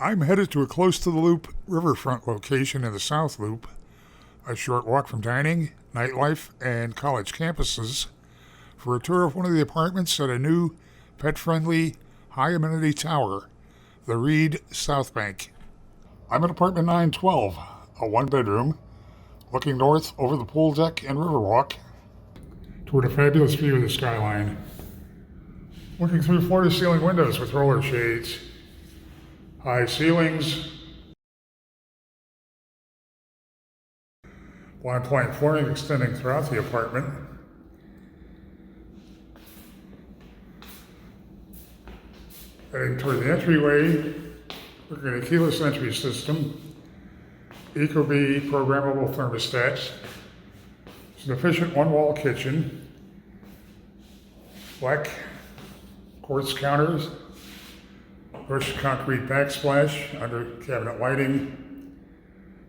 I'm headed to a close-to-the-loop riverfront location in the South Loop, a short walk from dining, nightlife, and college campuses, for a tour of one of the apartments at a new, pet-friendly, high-amenity tower, the Reed Southbank. I'm at apartment 912, a one-bedroom, looking north over the pool deck and riverwalk toward a fabulous view of the skyline. Looking through floor-to-ceiling windows with roller shades, high ceilings, line plank flooring extending throughout the apartment. Heading toward the entryway, looking at a keyless entry system, Ecobee programmable thermostats. It's an efficient one-wall kitchen, black quartz counters, brushed concrete backsplash under cabinet lighting,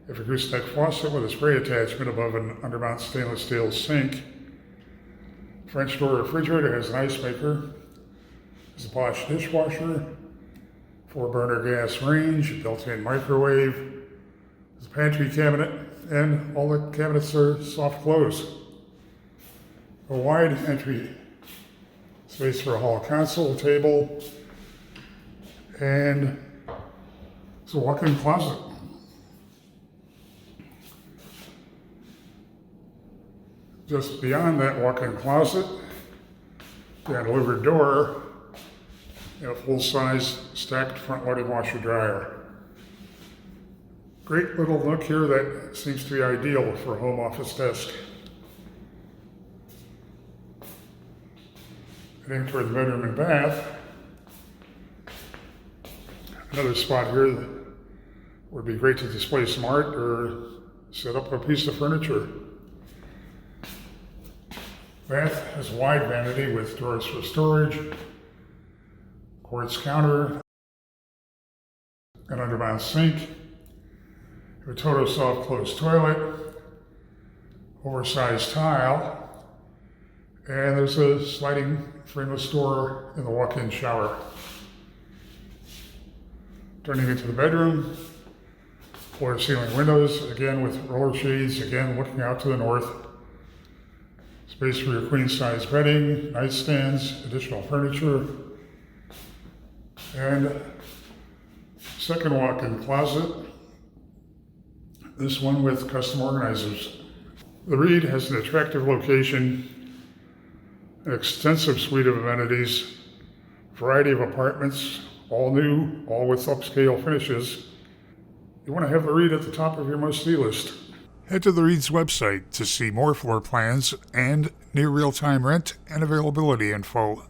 a gooseneck faucet with a spray attachment above an undermount stainless steel sink. French door refrigerator has an ice maker. There's a Bosch dishwasher, 4-burner gas range, built-in microwave. There's a pantry cabinet, and all the cabinets are soft close. A wide entry space for a hall console table, and it's a walk-in closet. Just beyond that walk-in closet, behind a louvered door, a full-size stacked front-loading washer-dryer. Great little nook here that seems to be ideal for a home office desk. Heading toward the bedroom and bath. Another spot here that would be great to display some art or set up a piece of furniture. Bath has a wide vanity with drawers for storage, quartz counter, an undermount sink, a Toto soft close toilet, oversized tile, and there's a sliding frameless door in the walk-in shower. Turning into the bedroom, floor-to-ceiling windows, again with roller shades, again looking out to the north. Space for your queen-size bedding, nightstands, additional furniture, and second walk-in closet, this one with custom organizers. The Reed has an attractive location, an extensive suite of amenities, variety of apartments, all new, all with upscale finishes. You want to have the Reed at the top of your must-see list. Head to the Reed's website to see more floor plans and near real-time rent and availability info.